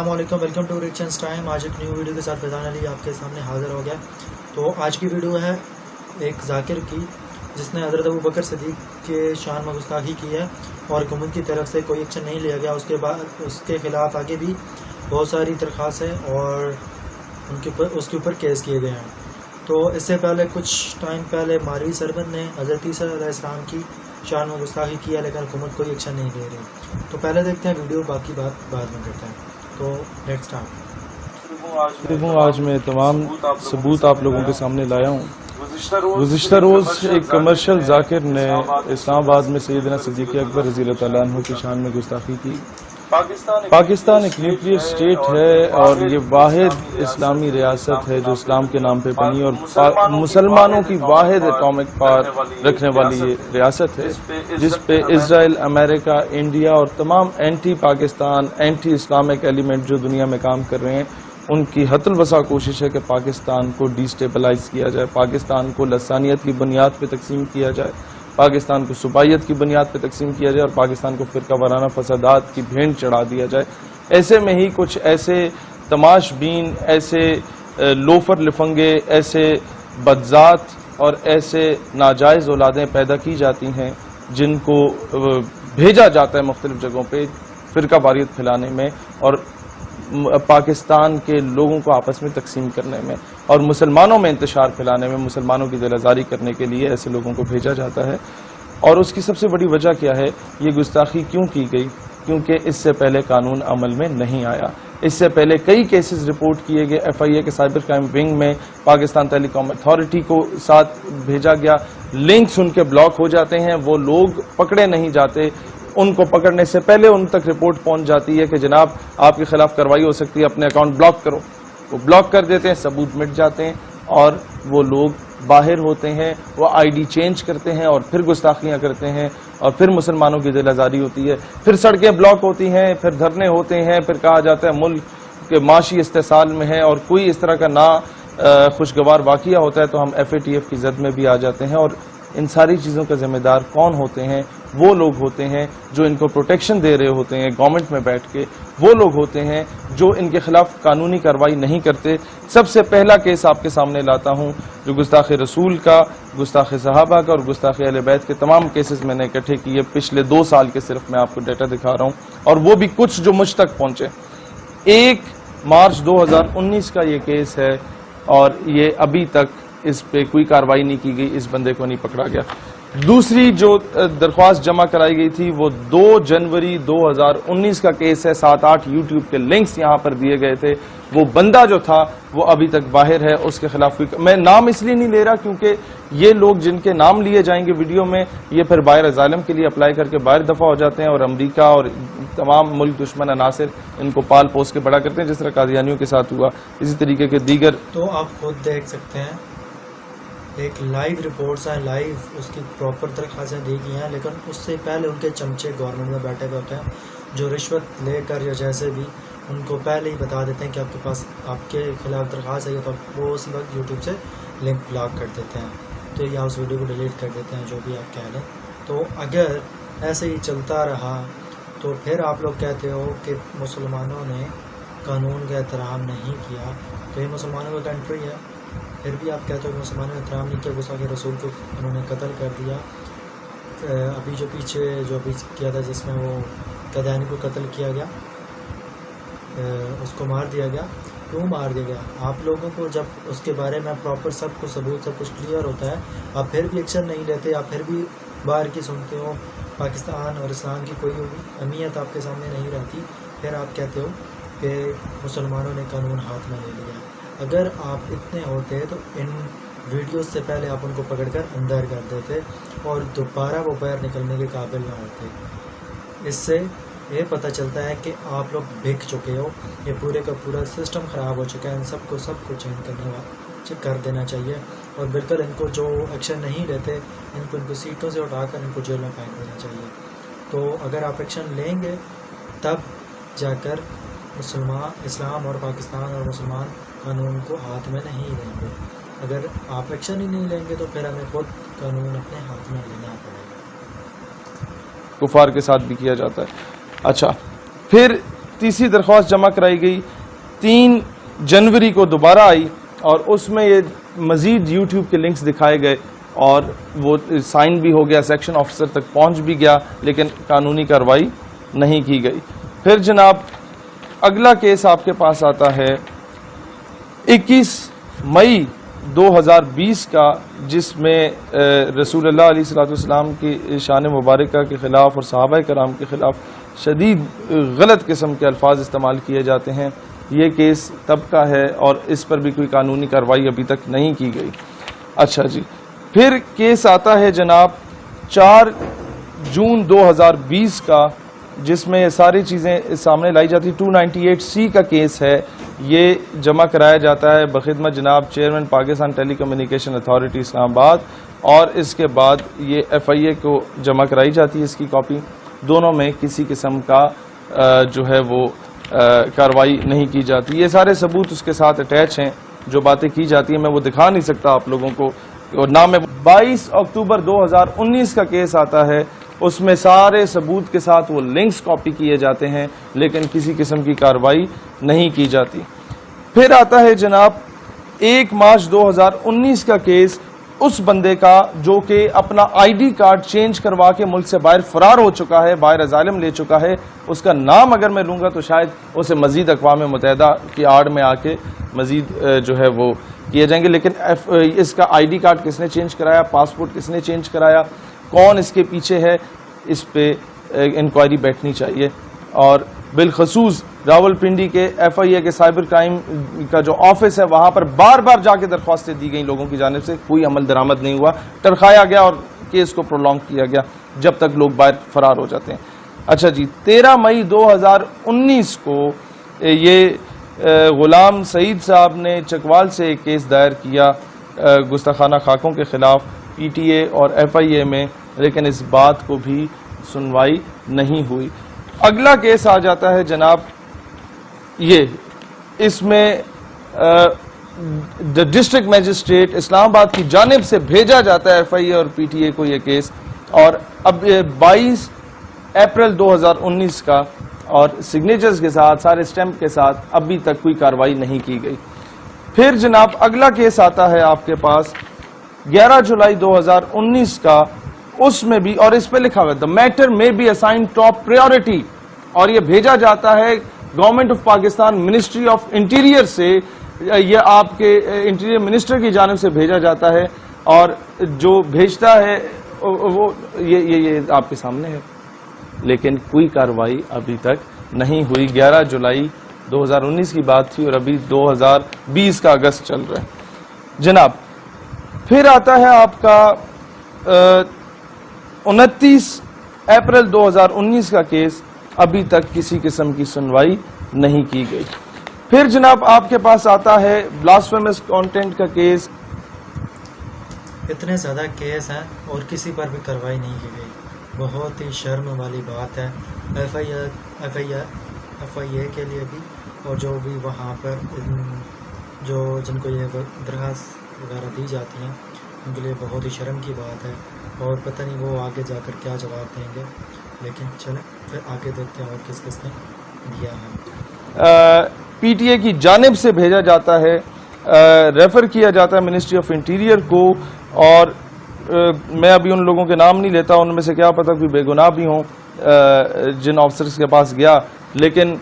السلام علیکم، welcome to reach and time. آج ایک نیو ویڈیو کے ساتھ فیضان علی آپ کے سامنے حاضر ہو گیا۔ تو آج کی ویڈیو ہے ایک ذاکر کی جس نے حضرت ابوبکر صدیق کے شان میں گستاخی کی ہے اور حکومت کی طرف سے کوئی ایکشن نہیں لیا گیا۔ اس کے بعد اس کے خلاف آگے بھی بہت ساری درخواستیں اور اس کے اوپر کیس کیے گئے ہیں۔ تو اس سے پہلے کچھ ٹائم پہلے ماروی سربند نے حضرت عیسیٰ علیہ السلام کی شان میں گستاخی کیا، لیکن حکومت کوئی ایکشن نہیں لے رہی۔ تو پہلے دیکھتے ہیں ویڈیو، باقی بات بعد میں کرتے ہیں۔ تو نیکسٹ آج میں تمام ثبوت آپ لوگوں کے سامنے لایا ہوں۔ گزشتہ روز ایک کمرشل ذاکر نے اسلام آباد میں سیدنا صدیق اکبر رضی اللہ تعالیٰ عنہ کی شان میں گستاخی کی۔ پاکستان ایک نیوکلیئر اسٹیٹ ہے اور یہ واحد اسلامی ریاست ہے جو اسلام کے نام پہ بنی اور مسلمانوں کی واحد اٹامک پاور رکھنے والی یہ ریاست ہے، جس پہ اسرائیل، امریکہ، انڈیا اور تمام anti Pakistan, anti Islamic element جو دنیا میں کام کر رہے ہیں، ان کی حت الوسع کوشش ہے کہ پاکستان کو ڈی اسٹیبلائز کیا جائے، پاکستان کو لسانیت کی بنیاد پہ تقسیم کیا جائے، پاکستان کو صوبائیت کی بنیاد پہ تقسیم کیا جائے اور پاکستان کو فرقہ وارانہ فسادات کی بھینٹ چڑھا دیا جائے۔ ایسے میں ہی کچھ ایسے تماش بین، ایسے لوفر لفنگے، ایسے بدذات اور ایسے ناجائز اولادیں پیدا کی جاتی ہیں جن کو بھیجا جاتا ہے مختلف جگہوں پہ فرقہ واریت پھیلانے میں اور پاکستان کے لوگوں کو آپس میں تقسیم کرنے میں اور مسلمانوں میں انتشار پھیلانے میں، مسلمانوں کی دل آزاری کرنے کے لیے ایسے لوگوں کو بھیجا جاتا ہے۔ اور اس کی سب سے بڑی وجہ کیا ہے؟ یہ گستاخی کیوں کی گئی؟ کیونکہ اس سے پہلے قانون عمل میں نہیں آیا۔ اس سے پہلے کئی کیسز رپورٹ کیے گئے، ایف آئی اے کے سائبر کرائم ونگ میں پاکستان ٹیلی کام اتھارٹی کو ساتھ بھیجا گیا، لنکس ان کے بلاک ہو جاتے ہیں، وہ لوگ پکڑے نہیں جاتے، ان کو پکڑنے سے پہلے ان تک رپورٹ پہنچ جاتی ہے کہ جناب آپ کے خلاف کارروائی ہو سکتی ہے، اپنے اکاؤنٹ بلاک کرو۔ وہ بلاک کر دیتے ہیں، ثبوت مٹ جاتے ہیں اور وہ لوگ باہر ہوتے ہیں، وہ آئی ڈی چینج کرتے ہیں اور پھر گستاخیاں کرتے ہیں اور پھر مسلمانوں کی دل آزاری ہوتی ہے، پھر سڑکیں بلاک ہوتی ہیں، پھر دھرنے ہوتے ہیں، پھر کہا جاتا ہے ملک کے معاشی استحصال میں ہے اور کوئی اس طرح کا نا خوشگوار واقعہ ہوتا ہے تو ہم ایف اے ٹی ایف کی زد میں بھی آ جاتے ہیں۔ اور ان ساری چیزوں کا ذمہ دار کون ہوتے ہیں؟ وہ لوگ ہوتے ہیں جو ان کو پروٹیکشن دے رہے ہوتے ہیں گورنمنٹ میں بیٹھ کے، وہ لوگ ہوتے ہیں جو ان کے خلاف قانونی کارروائی نہیں کرتے۔ سب سے پہلا کیس آپ کے سامنے لاتا ہوں جو گستاخ رسول کا، گستاخ صحابہ کا اور گستاخ اہل بیت کے تمام کیسز میں نے اکٹھے کیے پچھلے 2 سال کے، صرف میں آپ کو ڈیٹا دکھا رہا ہوں اور وہ بھی کچھ جو مجھ تک پہنچے۔ 1 مارچ 2019 کا یہ کیس ہے اور یہ ابھی تک اس پہ کوئی کارروائی نہیں کی گئی، اس بندے کو نہیں پکڑا گیا۔ دوسری جو درخواست جمع کرائی گئی تھی وہ 2 جنوری 2019 کا کیس ہے، 7-8 یوٹیوب کے لنکس یہاں پر دیے گئے تھے۔ وہ بندہ جو تھا وہ ابھی تک باہر ہے، اس کے خلاف کوئی، میں نام اس لیے نہیں لے رہا کیونکہ یہ لوگ جن کے نام لیے جائیں گے ویڈیو میں، یہ پھر باہر اسائلم کے لیے اپلائی کر کے باہر دفع ہو جاتے ہیں اور امریکہ اور تمام ملک دشمن عناصر ان کو پال پوس کے بڑا کرتے ہیں، جس طرح قادیانیوں کے ساتھ ہوا، اسی طریقے کے دیگر۔ تو آپ خود دیکھ سکتے ہیں ایک لائیو رپورٹس ہیں، لائیو اس کی پراپر درخواستیں دی گئی ہیں، لیکن اس سے پہلے ان کے چمچے گورنمنٹ میں بیٹھے ہوتے ہیں جو رشوت لے کر یا جیسے بھی ان کو پہلے ہی بتا دیتے ہیں کہ آپ کے پاس آپ کے خلاف درخواست ہے، تو وہ اسی وقت یوٹیوب سے لنک بلاک کر دیتے ہیں، تو یا اس ویڈیو کو ڈیلیٹ کر دیتے ہیں، جو بھی آپ کہہ لیں۔ تو اگر ایسے ہی چلتا رہا تو پھر آپ لوگ کہتے ہو کہ مسلمانوں نے قانون کا احترام نہیں کیا، تو یہ مسلمانوں کا کنٹری ہے، پھر بھی آپ کہتے ہو کہ مسلمانوں نے احترام نہیں کیا، گستاخ رسول کو انہوں نے قتل کر دیا۔ ابھی جو پیچھے کیا تھا جس میں وہ قادیانی کو قتل کیا گیا، اس کو مار دیا گیا، کیوں مار دیا گیا؟ آپ لوگوں کو جب اس کے بارے میں پراپر سب کچھ ثبوت سب کچھ کلیئر ہوتا ہے، آپ پھر بھی ایکشن نہیں لیتے، آپ پھر بھی باہر کی سنتے ہو، پاکستان اور اسلام کی کوئی اہمیت آپ کے سامنے نہیں رہتی، پھر آپ کہتے ہو کہ مسلمانوں نے قانون ہاتھ میں لے لیا۔ اگر آپ اتنے ہوتے تو ان ویڈیوز سے پہلے آپ ان کو پکڑ کر اندر کر دیتے اور دوبارہ وہ باہر نکلنے کے قابل نہ ہوتے۔ اس سے یہ پتہ چلتا ہے کہ آپ لوگ بک چکے ہو، یہ پورے کا پورا سسٹم خراب ہو چکا ہے، ان سب کو چینج کر دینا چاہیے اور بالکل ان کو جو ایکشن نہیں لیتے ان کو سیٹوں سے اٹھا کر ان کو جیل میں پھینک دینا چاہیے۔ تو اگر آپ ایکشن لیں گے تب جا کر اسلام اور پاکستان اور مسلمان قانون کو ہاتھ میں نہیں لیں گے۔ اگر آپ ایکشن ہی نہیں لیں گے تو پھر ہمیں خود قانون اپنے ہاتھ میں لینا پڑے گا۔ کفار کے ساتھ بھی کیا جاتا ہے۔ اچھا، پھر تیسری درخواست جمع کرائی گئی 3 جنوری کو دوبارہ آئی اور اس میں یہ مزید یوٹیوب کے لنکس دکھائے گئے اور وہ سائن بھی ہو گیا, سیکشن آفیسر تک پہنچ بھی گیا, لیکن قانونی کارروائی نہیں کی گئی. پھر جناب اگلا کیس آپ کے پاس آتا ہے 21 مئی 2020 کا, جس میں رسول اللہ علیہ الصلوۃ والسلام کی شان مبارکہ کے خلاف اور صحابہ کرام کے خلاف شدید غلط قسم کے الفاظ استعمال کیے جاتے ہیں. یہ کیس تب کا ہے اور اس پر بھی کوئی قانونی کارروائی ابھی تک نہیں کی گئی. اچھا جی, پھر کیس آتا ہے جناب 4 جون 2020 کا, جس میں یہ ساری چیزیں سامنے لائی جاتی. 298C کا کیس ہے, یہ جمع کرایا جاتا ہے بخدمت جناب چیئرمین پاکستان ٹیلی کمیونیکیشن اتھارٹی اسلام آباد, اور اس کے بعد یہ FIA کو جمع کرائی جاتی ہے اس کی کاپی. دونوں میں کسی قسم کا جو ہے وہ کارروائی نہیں کی جاتی. یہ سارے ثبوت اس کے ساتھ اٹیچ ہیں, جو باتیں کی جاتی ہیں میں وہ دکھا نہیں سکتا آپ لوگوں کو, اور نام 22 اکتوبر 2019 کا کیس آتا ہے, اس میں سارے ثبوت کے ساتھ وہ لنکس کاپی کیے جاتے ہیں لیکن کسی قسم کی کارروائی نہیں کی جاتی. پھر آتا ہے جناب 1 مارچ 2019 کا کیس, اس بندے کا جو کہ اپنا ID کارڈ چینج کروا کے ملک سے باہر فرار ہو چکا ہے, باہر ازالم لے چکا ہے. اس کا نام اگر میں لوں گا تو شاید اسے مزید اقوام متحدہ کی آڑ میں آ کے مزید جو ہے وہ کیے جائیں گے, لیکن اس کا ID کارڈ کس نے چینج کرایا, پاسپورٹ کس نے چینج کرایا, کون اس کے پیچھے ہے, اس پہ انکوائری بیٹھنی چاہیے. اور بالخصوص راول پنڈی کے FIA کے سائبر کرائم کا جو آفس ہے وہاں پر بار بار جا کے درخواستیں دی گئیں لوگوں کی جانب سے, کوئی عمل درآمد نہیں ہوا, ٹرخایا گیا اور کیس کو پرولونگ کیا گیا جب تک لوگ باہر فرار ہو جاتے ہیں. اچھا جی, 13 مئی 2019 کو یہ غلام سعید صاحب نے چکوال سے ایک کیس دائر کیا گستاخانہ خاکوں کے خلاف PTA اور FIA میں, لیکن اس بات کو بھی سنوائی نہیں ہوئی. اگلا کیس آ جاتا ہے جناب یہ, اس میں ڈسٹرکٹ میجسٹریٹ اسلام آباد کی جانب سے بھیجا جاتا ہے FIA اور PTA کو یہ کیس, اور اب 22 اپریل 2019 کا, اور سگنیچرز کے ساتھ سارے اسٹیمپ کے ساتھ ابھی تک کوئی کارروائی نہیں کی گئی. پھر جناب اگلا کیس آتا ہے آپ کے پاس 11 جولائی 2019 کا, اس میں بھی, اور اس پہ لکھا ہوا ہے the matter may be assigned top priority, اور یہ بھیجا جاتا ہے government of Pakistan ministry of interior سے, یہ آپ کے انٹیریئر منسٹر کی جانب سے بھیجا جاتا ہے, اور جو بھیجتا ہے وہ یہ آپ کے سامنے ہے, لیکن کوئی کارروائی ابھی تک نہیں ہوئی. 11 جولائی 2019 کی بات تھی اور ابھی 2020 کا اگست چل رہا ہے جناب. پھر آتا ہے آپ کا 29 اپریل 2019 کا کیس, ابھی تک کسی قسم کی سنوائی نہیں کی گئی. پھر جناب آپ کے پاس آتا ہے بلاسفیمس کانٹینٹ کا کیس. اتنے زیادہ کیس ہیں اور کسی پر بھی کارروائی نہیں کی گئی, بہت ہی شرم والی بات ہے. FIA کے لیے بھی, اور جو بھی وہاں پر جن کو یہ درخواست وغیرہ دی جاتی ہیں ان کے لیے بہت ہی شرم کی بات ہے, اور پتہ نہیں وہ آگے جا کر کیا جواب دیں گے. لیکن چلیں پھر آگے دیکھتے ہیں اور کس کس نے دیا ہے. PTA کی جانب سے بھیجا جاتا ہے, ریفر کیا جاتا ہے منسٹری آف انٹیریئر کو, اور میں ابھی ان لوگوں کے نام نہیں لیتا, ان میں سے کیا پتہ کوئی بے گناہ بھی ہوں جن آفسرز کے پاس گیا, لیکن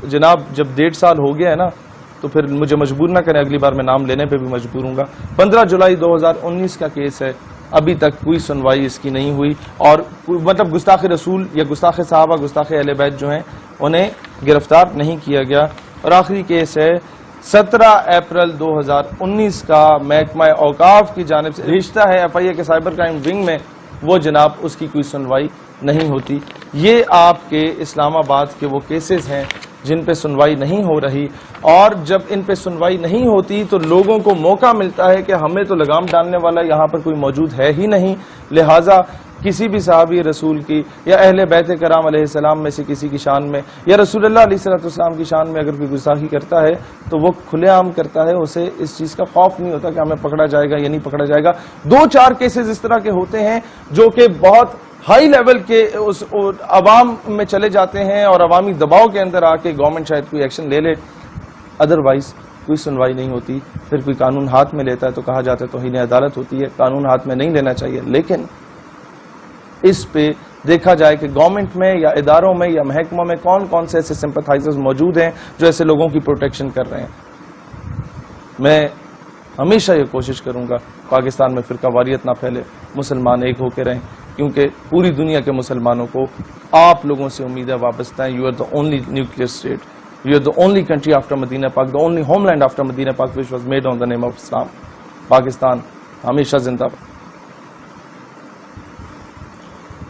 جناب جب 1.5 سال ہو گیا ہے نا تو پھر مجھے مجبور نہ کریں, اگلی بار میں نام لینے پہ بھی مجبور ہوں گا. 15 جولائی 2019 کا کیس ہے, ابھی تک کوئی سنوائی اس کی نہیں ہوئی, اور مطلب گستاخ رسول یا گستاخ صحابہ, گستاخ اہل بیت جو ہیں انہیں گرفتار نہیں کیا گیا. اور آخری کیس ہے 17 اپریل 2019 کا, محکمہ اوقاف کی جانب سے رشتہ ہے FIA کے سائبر کرائم ونگ میں, وہ جناب اس کی کوئی سنوائی نہیں ہوتی. یہ آپ کے اسلام آباد کے وہ کیسز ہیں جن پہ سنوائی نہیں ہو رہی, اور جب ان پہ سنوائی نہیں ہوتی تو لوگوں کو موقع ملتا ہے کہ ہمیں تو لگام ڈالنے والا یہاں پر کوئی موجود ہے ہی نہیں, لہٰذا کسی بھی صحابی رسول کی یا اہل بیت کرام علیہ السلام میں سے کسی کی شان میں یا رسول اللہ علیہ السلام کی شان میں اگر کوئی گستاخی کرتا ہے تو وہ کھلے عام کرتا ہے, اسے اس چیز کا خوف نہیں ہوتا کہ ہمیں پکڑا جائے گا یا نہیں پکڑا جائے گا. 2-4 کیسز اس طرح کے ہوتے ہیں جو کہ بہت ہائی لیول کے اس عوام میں چلے جاتے ہیں اور عوامی دباؤ کے اندر آ کے گورنمنٹ شاید کوئی ایکشن لے لے، ادروائز کوئی سنوائی نہیں ہوتی. پھر کوئی قانون ہاتھ میں لیتا ہے تو کہا جاتا ہے توہین عدالت ہوتی ہے. قانون ہاتھ میں نہیں لینا چاہیے، لیکن اس پہ دیکھا جائے کہ گورنمنٹ میں یا اداروں میں یا محکموں میں کون کون سے ایسے سمپتھائزرز موجود ہیں جو ایسے لوگوں کی پروٹیکشن کر رہے ہیں. میں ہمیشہ یہ کوشش کروں گا پاکستان میں فرقہ واریت نہ پھیلے، مسلمان ایک ہو کے رہیں، کیونکہ پوری دنیا کے مسلمانوں کو آپ لوگوں سے امید ہے وابستہ ہیں. You are the only nuclear state, you are the only country after Medina پاک، the only homeland after Medina پاک which was made on the name of Islam. Pakistan ہمیشہ زندہ باد.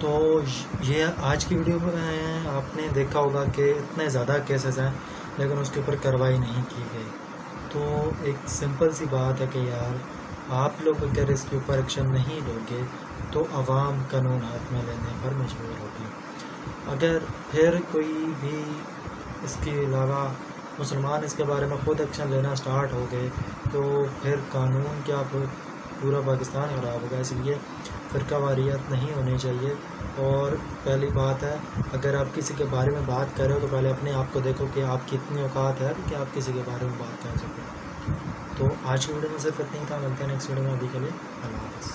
تو یہ آج کی ویڈیو میں آپ نے دیکھا ہوگا کہ اتنے زیادہ کیسز ہیں لیکن اس کے اوپر کارروائی نہیں کی گئی. تو ایک سمپل سی بات ہے کہ یار آپ لوگ اگر اس کے اوپر ایکشن نہیں لو گے تو عوام قانون ہاتھ میں لینے پر مجبور ہوگی. اگر پھر کوئی بھی اس کے علاوہ مسلمان اس کے بارے میں خود ایکشن لینا سٹارٹ ہو گئے تو پھر قانون کیا پورا پاکستان خراب ہوگا. اس لیے فرقہ واریت نہیں ہونی چاہیے. اور پہلی بات ہے اگر آپ کسی کے بارے میں بات کر رہے ہو تو پہلے اپنے آپ کو دیکھو کہ آپ کی اتنی اوقات ہے کہ آپ کسی کے بارے میں بات کر سکیں. تو آج کی ویڈیو میں صرف اتنا ہی تھا. ملتے ہیں نیکسٹ ویڈیو میں. ابھی کے لیے اللہ حافظ.